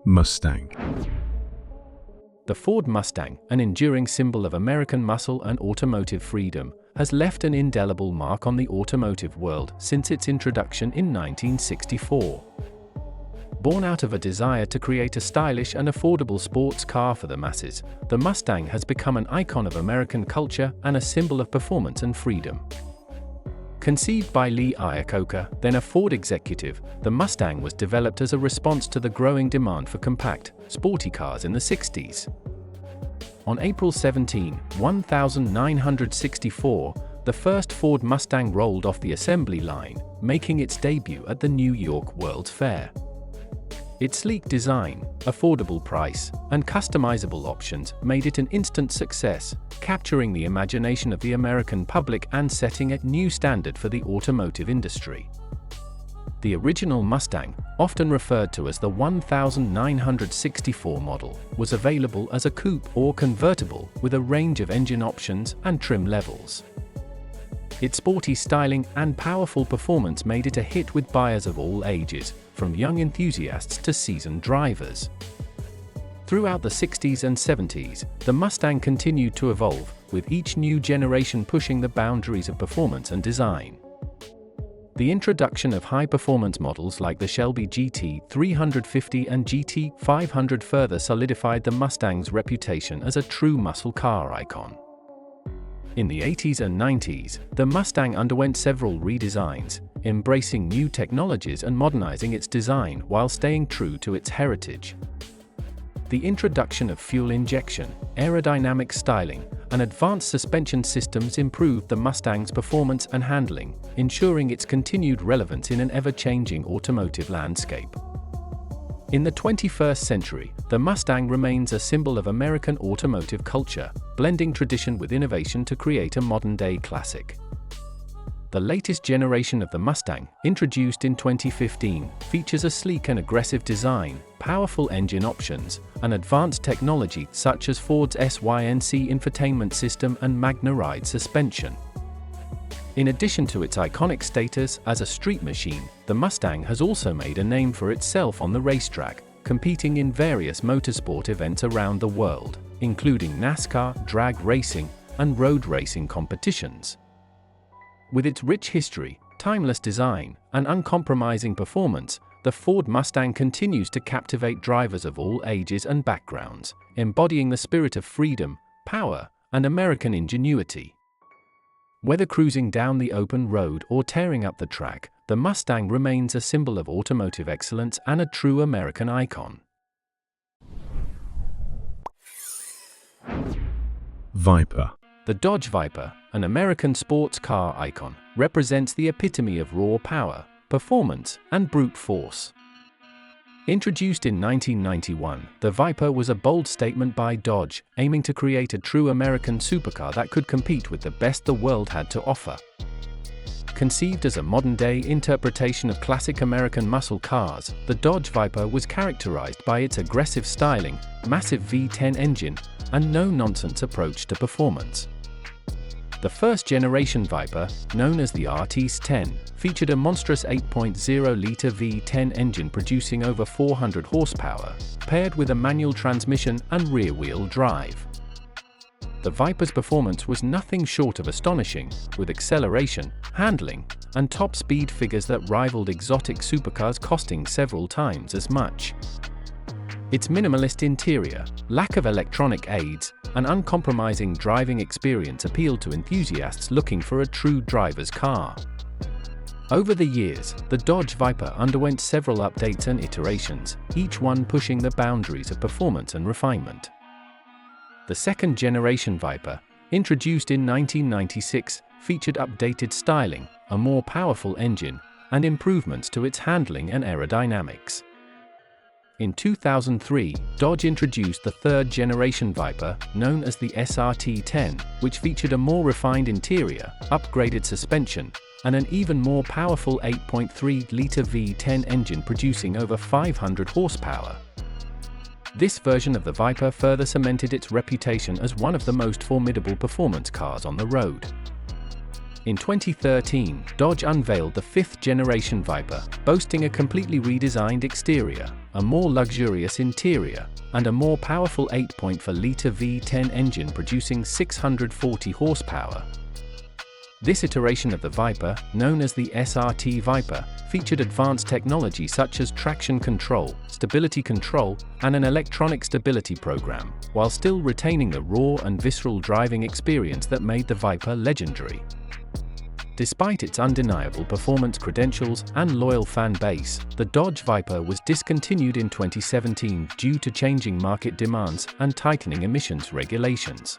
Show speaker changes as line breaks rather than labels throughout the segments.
Mustang.
The Ford Mustang, an enduring symbol of American muscle and automotive freedom, has left an indelible mark on the automotive world since its introduction in 1964. Born out of a desire to create a stylish and affordable sports car for the masses, the Mustang has become an icon of American culture and a symbol of performance and freedom. Conceived by Lee Iacocca, then a Ford executive, the Mustang was developed as a response to the growing demand for compact, sporty cars in the 60s. On April 17, 1964, the first Ford Mustang rolled off the assembly line, making its debut at the New York World's Fair. Its sleek design, affordable price, and customizable options made it an instant success, capturing the imagination of the American public and setting a new standard for the automotive industry. The original Mustang, often referred to as the 1964 model, was available as a coupe or convertible with a range of engine options and trim levels. Its sporty styling and powerful performance made it a hit with buyers of all ages, from young enthusiasts to seasoned drivers. Throughout the 60s and 70s, the Mustang continued to evolve, with each new generation pushing the boundaries of performance and design. The introduction of high-performance models like the Shelby GT350 and GT500 further solidified the Mustang's reputation as a true muscle car icon. In the 80s and 90s, the Mustang underwent several redesigns, embracing new technologies and modernizing its design while staying true to its heritage. The introduction of fuel injection, aerodynamic styling, and advanced suspension systems improved the Mustang's performance and handling, ensuring its continued relevance in an ever-changing automotive landscape. In the 21st century, the Mustang remains a symbol of American automotive culture, blending tradition with innovation to create a modern-day classic. The latest generation of the Mustang, introduced in 2015, features a sleek and aggressive design, powerful engine options, and advanced technology such as Ford's SYNC infotainment system and Magna Ride suspension. In addition to its iconic status as a street machine, the Mustang has also made a name for itself on the racetrack, competing in various motorsport events around the world, including NASCAR, drag racing, and road racing competitions. With its rich history, timeless design, and uncompromising performance, the Ford Mustang continues to captivate drivers of all ages and backgrounds, embodying the spirit of freedom, power, and American ingenuity. Whether cruising down the open road or tearing up the track, the Mustang remains a symbol of automotive excellence and a true American icon.
VIPER.
The Dodge Viper, an American sports car icon, represents the epitome of raw power, performance, and brute force. Introduced in 1991, the Viper was a bold statement by Dodge, aiming to create a true American supercar that could compete with the best the world had to offer. Conceived as a modern-day interpretation of classic American muscle cars, the Dodge Viper was characterized by its aggressive styling, massive V10 engine, and no-nonsense approach to performance. The first-generation Viper, known as the RT10, featured a monstrous 8.0-liter V10 engine producing over 400 horsepower, paired with a manual transmission and rear-wheel drive. The Viper's performance was nothing short of astonishing, with acceleration, handling, and top speed figures that rivaled exotic supercars costing several times as much. Its minimalist interior, lack of electronic aids, and uncompromising driving experience appealed to enthusiasts looking for a true driver's car. Over the years, the Dodge Viper underwent several updates and iterations, each one pushing the boundaries of performance and refinement. The second-generation Viper, introduced in 1996, featured updated styling, a more powerful engine, and improvements to its handling and aerodynamics. In 2003, Dodge introduced the third-generation Viper, known as the SRT10, which featured a more refined interior, upgraded suspension, and an even more powerful 8.3-liter V10 engine producing over 500 horsepower. This version of the Viper further cemented its reputation as one of the most formidable performance cars on the road. In 2013, Dodge unveiled the fifth-generation Viper, boasting a completely redesigned exterior, a more luxurious interior, and a more powerful 8.4-liter V10 engine producing 640 horsepower. This iteration of the Viper, known as the SRT Viper, featured advanced technology such as traction control, stability control, and an electronic stability program, while still retaining the raw and visceral driving experience that made the Viper legendary. Despite its undeniable performance credentials and loyal fan base, the Dodge Viper was discontinued in 2017 due to changing market demands and tightening emissions regulations.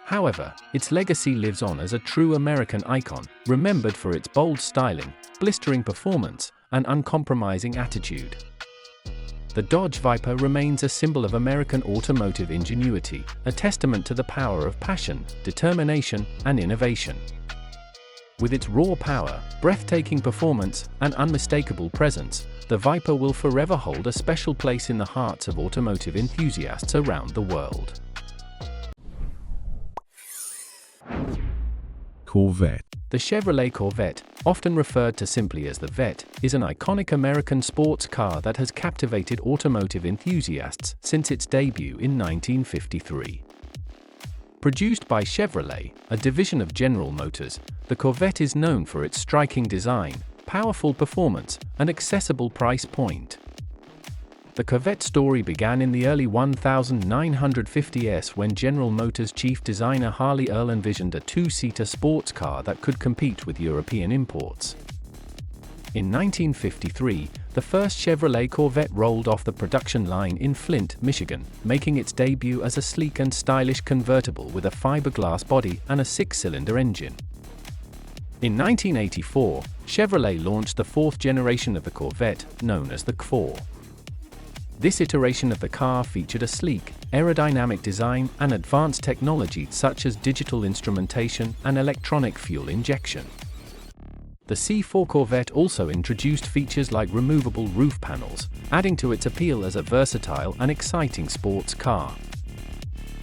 However, its legacy lives on as a true American icon, remembered for its bold styling, blistering performance, and uncompromising attitude. The Dodge Viper remains a symbol of American automotive ingenuity, a testament to the power of passion, determination, and innovation. With its raw power, breathtaking performance, and unmistakable presence, the Viper will forever hold a special place in the hearts of automotive enthusiasts around the world.
Corvette.
The Chevrolet Corvette, often referred to simply as the Vette, is an iconic American sports car that has captivated automotive enthusiasts since its debut in 1953. Produced by Chevrolet, a division of General Motors, the Corvette is known for its striking design, powerful performance, and accessible price point. The Corvette story began in the early 1950s when General Motors chief designer Harley Earl envisioned a two-seater sports car that could compete with European imports. In 1953, the first Chevrolet Corvette rolled off the production line in Flint, Michigan, making its debut as a sleek and stylish convertible with a fiberglass body and a six-cylinder engine. In 1984, Chevrolet launched the fourth generation of the Corvette, known as the C4. This iteration of the car featured a sleek, aerodynamic design and advanced technology such as digital instrumentation and electronic fuel injection. The C4 Corvette also introduced features like removable roof panels, adding to its appeal as a versatile and exciting sports car.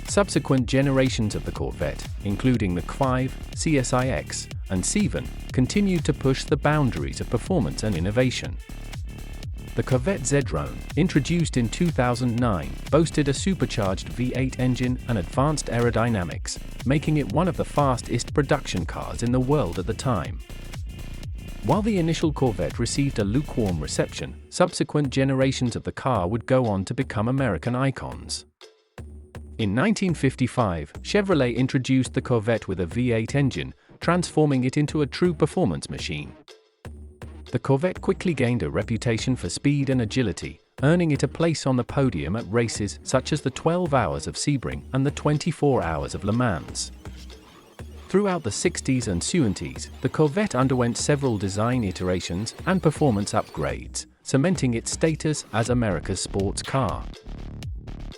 Subsequent generations of the Corvette, including the C5, CSIX, and C-VAN, continued to push the boundaries of performance and innovation. The Corvette Z-Drone, introduced in 2009, boasted a supercharged V8 engine and advanced aerodynamics, making it one of the fastest production cars in the world at the time. While the initial Corvette received a lukewarm reception, subsequent generations of the car would go on to become American icons. In 1955, Chevrolet introduced the Corvette with a V8 engine, transforming it into a true performance machine. The Corvette quickly gained a reputation for speed and agility, earning it a place on the podium at races such as the 12 Hours of Sebring and the 24 Hours of Le Mans. Throughout the 60s and 70s, the Corvette underwent several design iterations and performance upgrades, cementing its status as America's sports car.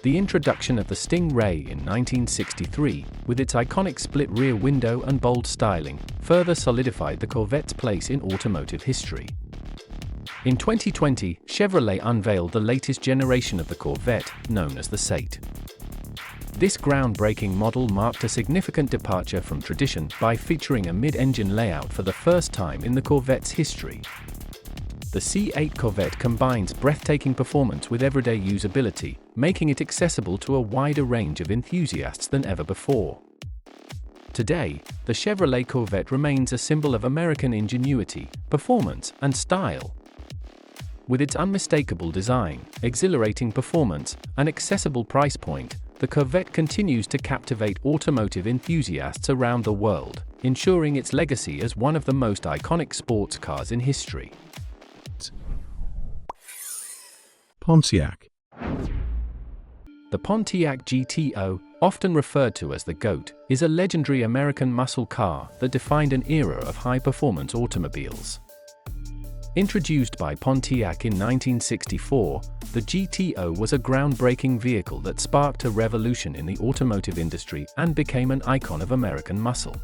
The introduction of the Stingray in 1963, with its iconic split rear window and bold styling, further solidified the Corvette's place in automotive history. In 2020, Chevrolet unveiled the latest generation of the Corvette, known as the Sate. This groundbreaking model marked a significant departure from tradition by featuring a mid-engine layout for the first time in the Corvette's history. The C8 Corvette combines breathtaking performance with everyday usability, making it accessible to a wider range of enthusiasts than ever before. Today, the Chevrolet Corvette remains a symbol of American ingenuity, performance, and style. With its unmistakable design, exhilarating performance, and accessible price point, the Corvette continues to captivate automotive enthusiasts around the world, ensuring its legacy as one of the most iconic sports cars in history.
Pontiac.
The Pontiac GTO, often referred to as the GOAT, is a legendary American muscle car that defined an era of high-performance automobiles. Introduced by Pontiac in 1964, the GTO was a groundbreaking vehicle that sparked a revolution in the automotive industry and became an icon of American muscle.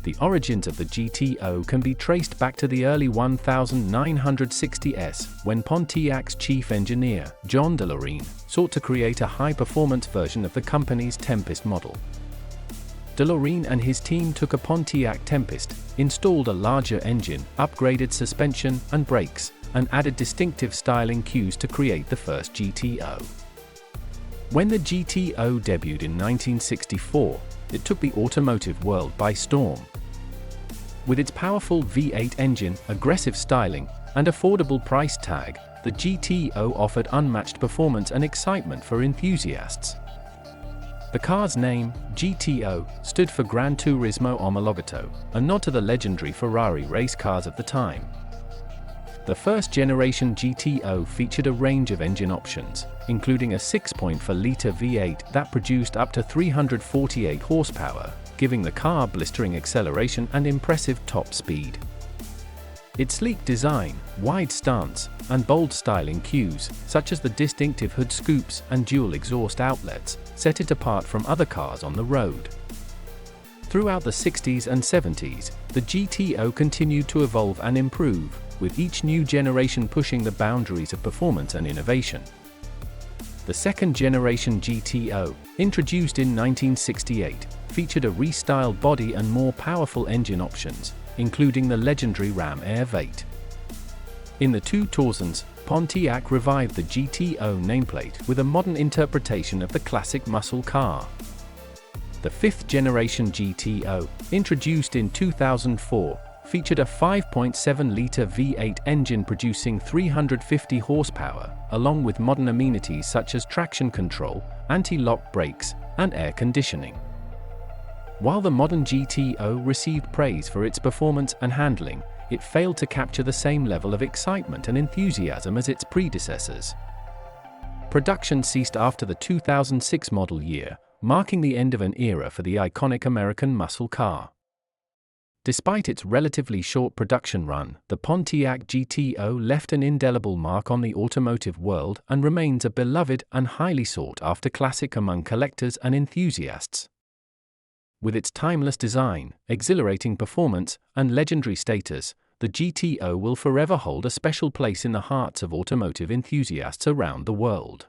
The origins of the GTO can be traced back to the early 1960s, when Pontiac's chief engineer, John DeLorean, sought to create a high-performance version of the company's Tempest model. DeLorean and his team took a Pontiac Tempest, installed a larger engine, upgraded suspension and brakes, and added distinctive styling cues to create the first GTO. When the GTO debuted in 1964, it took the automotive world by storm. With its powerful V8 engine, aggressive styling, and affordable price tag, the GTO offered unmatched performance and excitement for enthusiasts. The car's name, GTO, stood for Gran Turismo Omologato, a nod to the legendary Ferrari race cars of the time. The first-generation GTO featured a range of engine options, including a 6.4-liter V8 that produced up to 348 horsepower, giving the car blistering acceleration and impressive top speed. Its sleek design, wide stance, and bold styling cues, such as the distinctive hood scoops and dual exhaust outlets, set it apart from other cars on the road. Throughout the 60s and 70s, the GTO continued to evolve and improve, with each new generation pushing the boundaries of performance and innovation. The second-generation GTO, introduced in 1968, featured a restyled body and more powerful engine options, including the legendary Ram Air V8. In the 2000s, Pontiac revived the GTO nameplate with a modern interpretation of the classic muscle car. The fifth-generation GTO, introduced in 2004, featured a 5.7-liter V8 engine producing 350 horsepower, along with modern amenities such as traction control, anti-lock brakes, and air conditioning. While the modern GTO received praise for its performance and handling, it failed to capture the same level of excitement and enthusiasm as its predecessors. Production ceased after the 2006 model year, marking the end of an era for the iconic American muscle car. Despite its relatively short production run, the Pontiac GTO left an indelible mark on the automotive world and remains a beloved and highly sought-after classic among collectors and enthusiasts. With its timeless design, exhilarating performance, and legendary status, the GTO will forever hold a special place in the hearts of automotive enthusiasts around the world.